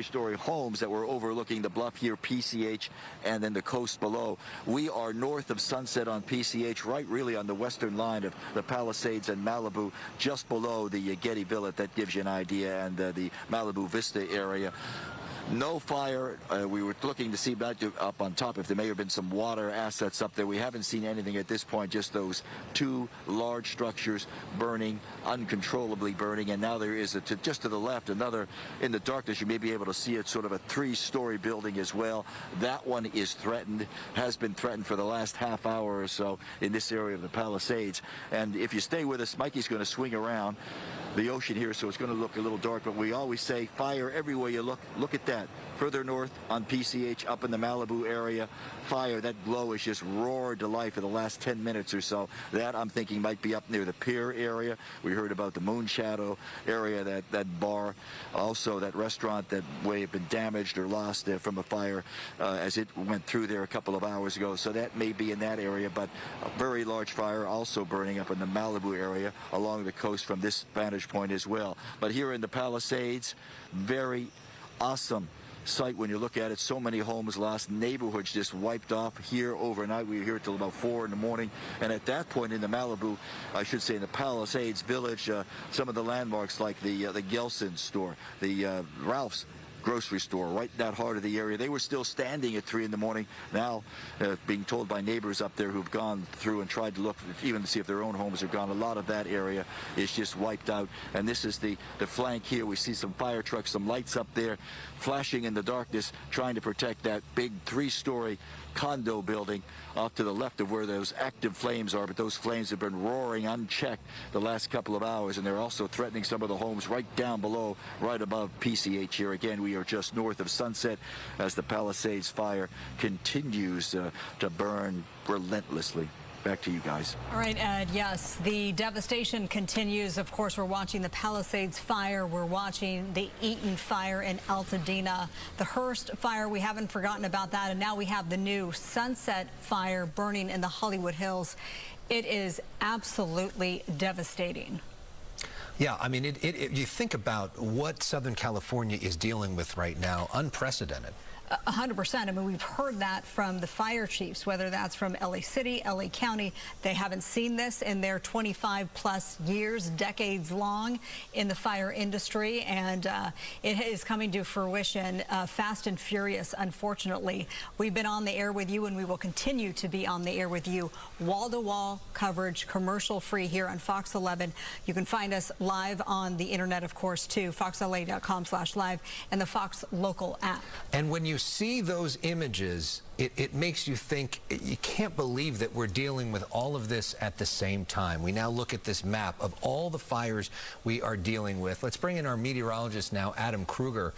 three-story homes that were overlooking the bluff here, PCH, and then the coast below. We are north of Sunset on PCH, right really on the western line of the Palisades and Malibu, just below the Getty Villa. That gives you an idea, and the Malibu Vista area. No fire. We were looking to see back up on top if there may have been some water assets up there. We haven't seen anything at this point, just those two large structures burning, uncontrollably burning. And now there is, just to the left, another, in the darkness, you may be able to see it, sort of a three-story building as well. That one is threatened, has been threatened for the last half hour or so in this area of the Palisades. And if you stay with us, Mikey's going to swing around the ocean here, so it's going to look a little dark, but we always say fire everywhere you look. Look at that. Further north on PCH, up in the Malibu area, fire. That glow has just roared to life for the last 10 minutes or so. That, I'm thinking, might be up near the pier area. We heard about the Moon Shadow area, that bar. Also, that restaurant that may have been damaged or lost from a fire as it went through there a couple of hours ago. So that may be in that area, but a very large fire also burning up in the Malibu area along the coast from this vantage point as well. But here in the Palisades, very awesome sight when you look at it. So many homes lost, neighborhoods just wiped off here overnight. We were here till about 4 in the morning, and at that point in the Malibu, I should say in the Palisades Village, some of the landmarks like the Gelson's store, the Ralph's grocery store, right in that heart of the area. They were still standing at 3 in the morning. Now, being told by neighbors up there who've gone through and tried to look, even to see if their own homes are gone, a lot of that area is just wiped out. And this is the flank here. We see some fire trucks, some lights up there, flashing in the darkness, trying to protect that big 3-story condo building off to the left of where those active flames are. But those flames have been roaring unchecked the last couple of hours, and they're also threatening some of the homes right down below, right above PCH here. Again, we are just north of Sunset as the Palisades fire continues to burn relentlessly. Back to you guys. All right, Ed, yes, the devastation continues. Of course, we're watching the Palisades fire. We're watching the Eaton fire in Altadena. The Hearst fire, we haven't forgotten about that. And now we have the new Sunset fire burning in the Hollywood Hills. It is absolutely devastating. Yeah, I mean, you think about what Southern California is dealing with right now, unprecedented. 100%. I mean, we've heard that from the fire chiefs, whether that's from LA City, LA County. They haven't seen this in their 25-plus years, decades long in the fire industry, and it is coming to fruition fast and furious, unfortunately. We've been on the air with you, and we will continue to be on the air with you. Wall-to-wall coverage, commercial-free here on Fox 11. You can find us live on the internet, of course, too, foxla.com/live, and the Fox Local app. And when you see those images, it makes you think, you can't believe that we're dealing with all of this at the same time. We now look at this map of all the fires we are dealing with. Let's bring in our meteorologist now, Adam Kruger,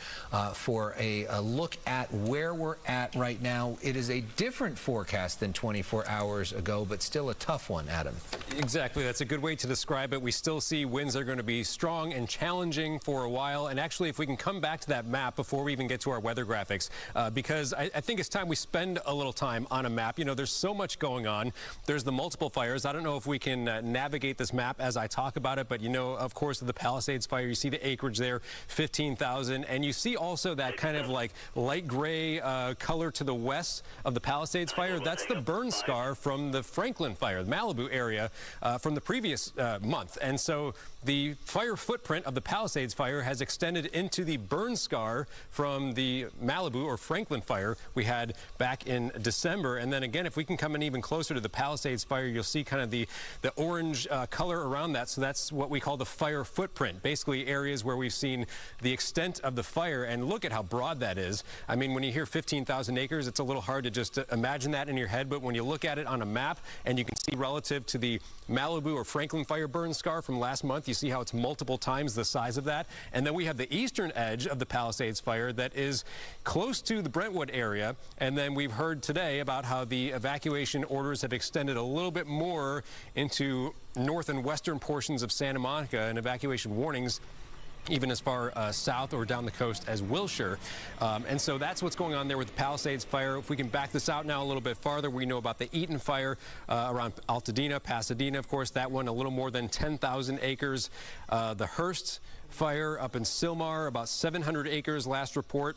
for a look at where we're at right now. It is a different forecast than 24 hours ago, but still a tough one, Adam. Exactly. That's a good way to describe it. We still see winds that are going to be strong and challenging for a while. And actually, if we can come back to that map before we even get to our weather graphics, because I think it's time we spend a little time on a map. You know, there's so much going on. There's the multiple fires. I don't know if we can navigate this map as I talk about it, but you know, of course, the Palisades fire, you see the acreage there, 15,000, and you see also that kind of like light gray color to the west of the Palisades fire. That's the burn scar from the Franklin fire, the Malibu area from the previous month. And so the fire footprint of the Palisades fire has extended into the burn scar from the Malibu or Franklin fire we had back in December. And then again, if we can come in even closer to the Palisades fire, you'll see kind of the orange color around that. So that's what we call the fire footprint, basically areas where we've seen the extent of the fire. And look at how broad that is. I mean, when you hear 15,000 acres, it's a little hard to just imagine that in your head. But when you look at it on a map and you can see relative to the Malibu or Franklin fire burn scar from last month, you see how it's multiple times the size of that. And then we have the eastern edge of the Palisades fire that is close to the Brentwood area. And then we've heard today about how the evacuation orders have extended a little bit more into north and western portions of Santa Monica, and evacuation warnings even as far south or down the coast as Wilshire. And so that's what's going on there with the Palisades fire. If we can back this out now a little bit farther, we know about the Eaton fire around Altadena, Pasadena, of course, that one a little more than 10,000 acres. The Hearst fire up in Sylmar, about 700 acres last report.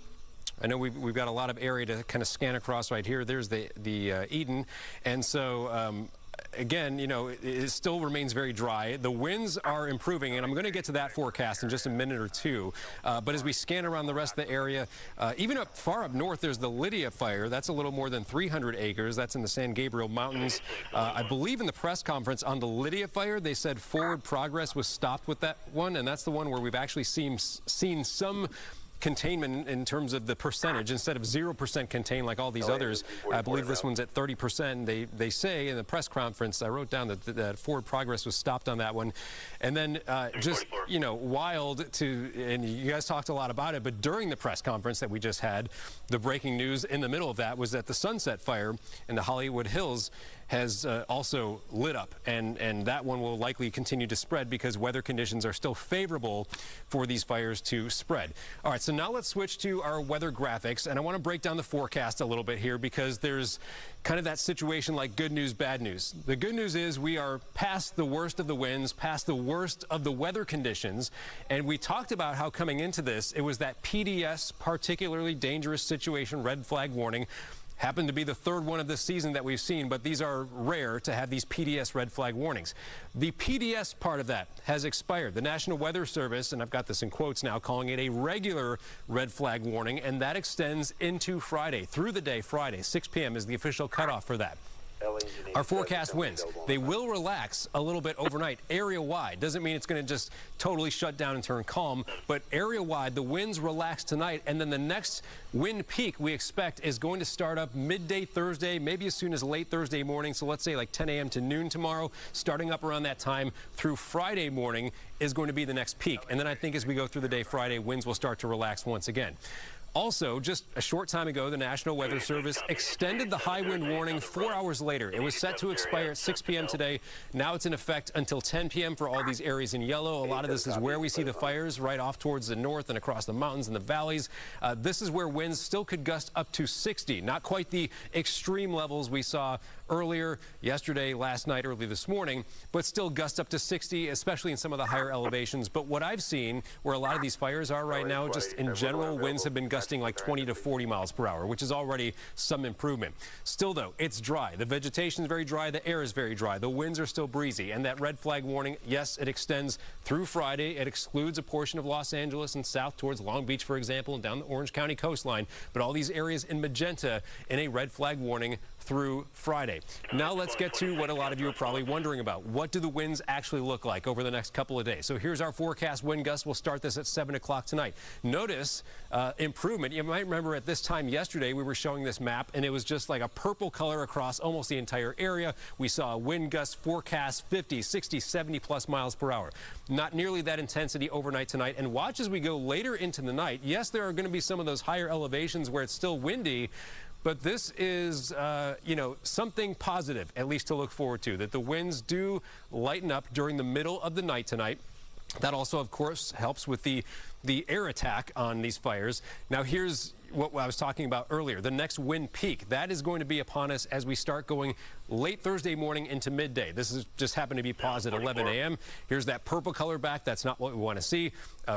I know we've got a lot of area to kind of scan across right here. There's the Eden. And so again, you know, it still remains very dry. The winds are improving, and I'm going to get to that forecast in just a minute or two. But as we scan around the rest of the area, even far up north, there's the Lydia fire. That's a little more than 300 acres. That's in the San Gabriel Mountains. I believe in the press conference on the Lydia fire, they said forward progress was stopped with that one, and that's the one where we've actually seen some containment in terms of the percentage. Instead of 0% contained like all these others, I believe this one's at 30%. They say in the press conference, I wrote down that forward progress was stopped on that one. And then just, you know, wild to, and you guys talked a lot about it, but during the press conference that we just had, the breaking news in the middle of that was that the Sunset Fire in the Hollywood Hills has also lit up, and that one will likely continue to spread because weather conditions are still favorable for these fires to spread. All right, so now let's switch to our weather graphics, and I want to break down the forecast a little bit here because there's kind of that situation like good news, bad news. The good news is we are past the worst of the winds, past the worst of the weather conditions, and we talked about how coming into this, it was that PDS, particularly dangerous situation, red flag warning. Happened to be the third one of this season that we've seen, but these are rare to have these PDS red flag warnings. The PDS part of that has expired. The National Weather Service, and I've got this in quotes now, calling it a regular red flag warning, and that extends into Friday, through the day Friday. 6 p.m. is the official cutoff for that. Our forecast winds, they will relax a little bit overnight, area-wide. Doesn't mean it's going to just totally shut down and turn calm, but area-wide, the winds relax tonight, and then the next wind peak we expect is going to start up midday Thursday, maybe as soon as late Thursday morning, so let's say like 10 a.m. to noon tomorrow, starting up around that time through Friday morning is going to be the next peak. And then I think as we go through the day Friday, winds will start to relax once again. Also, just a short time ago, the National Weather Service extended the high wind warning 4 hours later. It was set to expire at 6 p.m. today. Now it's in effect until 10 p.m. for all these areas in yellow. A lot of this is where we see the fires right off towards the north and across the mountains and the valleys. This is where winds still could gust up to 60. Not quite the extreme levels we saw earlier, yesterday, last night, early this morning, but still gust up to 60, especially in some of the higher elevations. But what I've seen where a lot of these fires are right now, just in general, winds have been gusting like 20 to 40 miles per hour, which is already some improvement. Still, though, it's dry. The vegetation is very dry. The air is very dry. The winds are still breezy. And that red flag warning, yes, it extends through Friday. It excludes a portion of Los Angeles and south towards Long Beach, for example, and down the Orange County coastline. But all these areas in magenta in a red flag warning through Friday. Now let's get to what a lot of you are probably wondering about. What do the winds actually look like over the next couple of days? So here's our forecast wind gusts. We'll start this at 7 o'clock tonight. Notice improvement. You might remember at this time yesterday we were showing this map and it was just like a purple color across almost the entire area. We saw a wind gust forecast 50, 60, 70 plus miles per hour. Not nearly that intensity overnight tonight. And watch as we go later into the night. Yes, there are going to be some of those higher elevations where it's still windy, but this is, you know, something positive, at least to look forward to, that the winds do lighten up during the middle of the night tonight. That also, of course, helps with the air attack on these fires. Now, here's what I was talking about earlier. The next wind peak, that is going to be upon us as we start going late Thursday morning into midday. This is just happened to be paused at 11 a.m. Here's that purple color back. That's not what we want to see.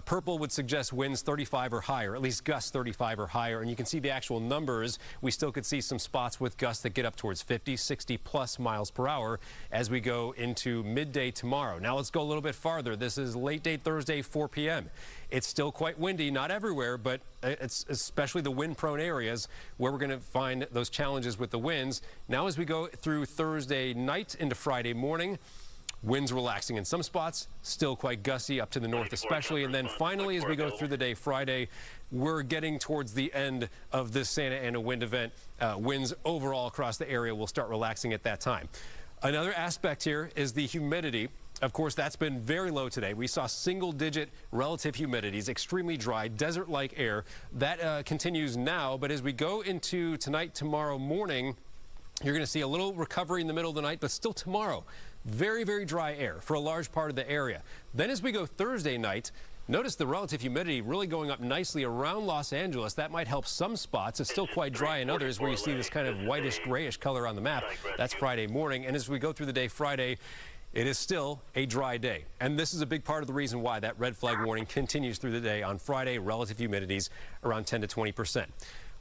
Purple would suggest winds 35 or higher, at least gusts 35 or higher. And you can see the actual numbers. We still could see some spots with gusts that get up towards 50, 60 plus miles per hour as we go into midday tomorrow. Now let's go a little bit farther. This is late day Thursday, 4 p.m. It's still quite windy, not everywhere, but it's especially the wind-prone areas where we're going to find those challenges with the winds. Now as we go through Thursday night into Friday morning, winds relaxing in some spots, still quite gusty up to the north especially. And then finally, as we go through the day Friday, we're getting towards the end of this Santa Ana wind event. Winds overall across the area will start relaxing at that time. Another aspect here is the humidity. Of course, that's been very low today. We saw single-digit relative humidities, extremely dry, desert-like air. That continues now, but as we go into tonight, tomorrow morning, you're going to see a little recovery in the middle of the night, but still tomorrow, very, very dry air for a large part of the area. Then as we go Thursday night, Notice the relative humidity really going up nicely around Los Angeles. That might help some spots. It's still quite dry in others where you see this kind of whitish grayish color on the map. That's Friday morning. And as we go through the day Friday, it is still a dry day. And this is a big part of the reason why that red flag warning continues through the day. On Friday, relative humidities around 10 to 20%.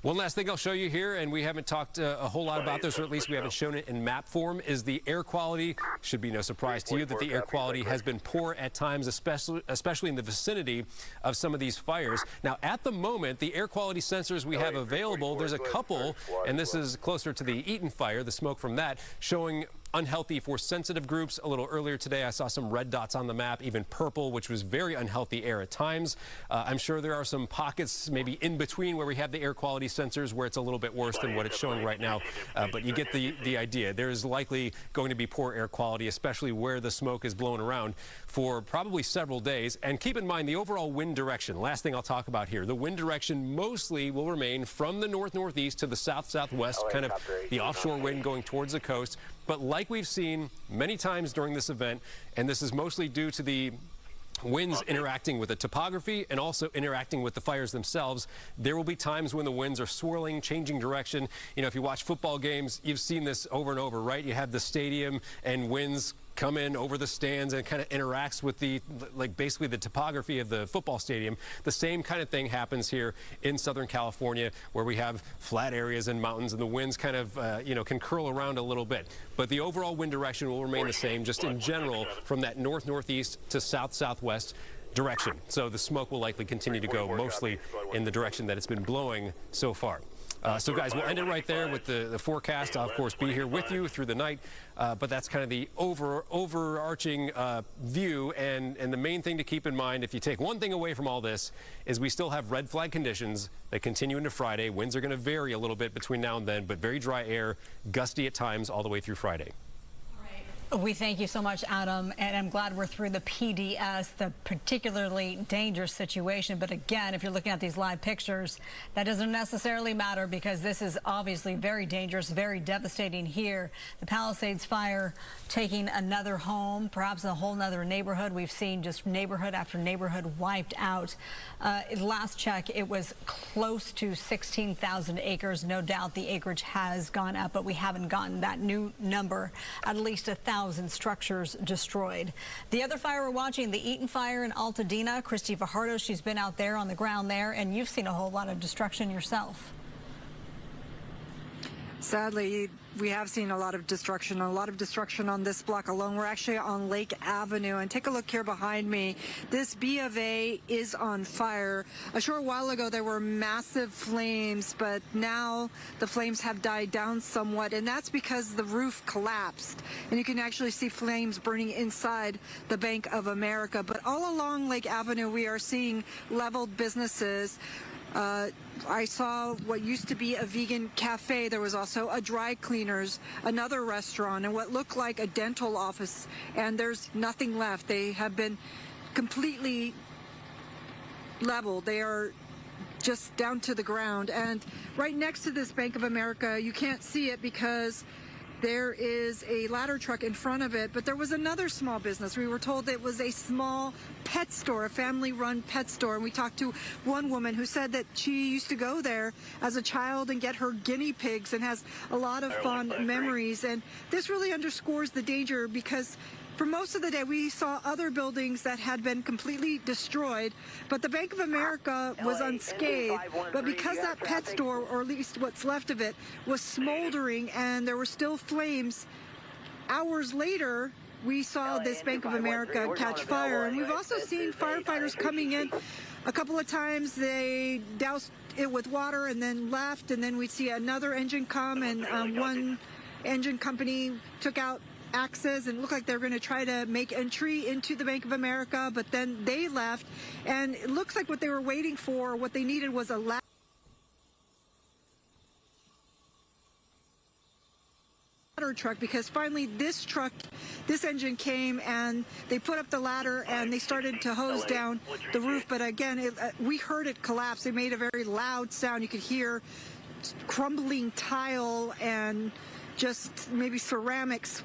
One last thing I'll show you here, and we haven't talked a whole lot about this, or at least we haven't shown it in map form, is the air quality. Should be no surprise to you that the air quality has been poor at times, especially in the vicinity of some of these fires. Now, at the moment, the air quality sensors we have available, there's a couple, and this is closer to the Eaton fire, the smoke from that, showing unhealthy for sensitive groups. A little earlier today, I saw some red dots on the map, even purple, which was very unhealthy air at times. I'm sure there are some pockets maybe in between where we have the air quality sensors where it's a little bit worse than what it's showing right now. But you get the idea. There is likely going to be poor air quality, especially where the smoke is blown around for probably several days. And keep in mind the overall wind direction. Last thing I'll talk about here. The wind direction mostly will remain from the north-northeast to the south-southwest, kind of the offshore wind going towards the coast. But like we've seen many times during this event, and this is mostly due to the winds interacting with the topography and also interacting with the fires themselves, there will be times when the winds are swirling, changing direction. You know, if you watch football games, you've seen this over and over, right? You have the stadium and winds come in over the stands and kind of interacts with the, like, basically the topography of the football stadium. The same kind of thing happens here in Southern California, where we have flat areas and mountains, and the winds kind of, you know, can curl around a little bit. But the overall wind direction will remain the same, just in general, from that north-northeast to south-southwest direction. So the smoke will likely continue to go mostly in the direction that it's been blowing so far. So, guys, we'll end it right there with the forecast. I'll, of course, be here with you through the night. But that's kind of the overarching view. And the main thing to keep in mind, if you take one thing away from all this, is we still have red flag conditions that continue into Friday. Winds are going to vary a little bit between now and then, but very dry air, gusty at times all the way through Friday. We thank you so much, Adam, and I'm glad we're through the PDS, the particularly dangerous situation. But again, if you're looking at these live pictures, that doesn't necessarily matter, because this is obviously very dangerous, very devastating here. The Palisades fire taking another home, perhaps a whole nother neighborhood. We've seen just neighborhood after neighborhood wiped out. Last check, it was close to 16,000 acres. No doubt the acreage has gone up, but we haven't gotten that new number. At least 1,000 structures destroyed. The other fire we're watching, the Eaton fire in Altadena. Christy Fajardo, she's been out there on the ground there, and you've seen a whole lot of destruction yourself. Sadly, we have seen a lot of destruction on this block alone. We're actually on Lake Avenue, and take a look here behind me. This B of A is on fire. A short while ago, there were massive flames, but now the flames have died down somewhat, and that's because the roof collapsed, and you can actually see flames burning inside the Bank of America. But all along Lake Avenue, we are seeing leveled businesses. I saw what used to be a vegan cafe. There was also a dry cleaners, another restaurant, and what looked like a dental office, and there's nothing left. They have been completely leveled. They are just down to the ground. And right next to this Bank of America, you can't see it because there is a ladder truck in front of it, but there was another small business. We were told it was a small pet store, a family-run pet store, and we talked to one woman who said that she used to go there as a child and get her guinea pigs and has a lot of fond memories. And this really underscores the danger, because for most of the day, we saw other buildings that had been completely destroyed, but the Bank of America was unscathed. But because that pet store, or at least what's left of it, was smoldering and there were still flames, hours later, we saw this Bank of America catch fire. And we've also seen firefighters coming in a couple of times. They doused it with water and then left, and then we'd see another engine come, and one engine company took out axes and looked like they were going to try to make entry into the Bank of America, but then they left, and it looks like what they were waiting for, what they needed, was a ladder truck, because finally this engine came and they put up the ladder and they started to hose down the roof. But again, we heard it collapse. It made a very loud sound. You could hear crumbling tile and just maybe ceramics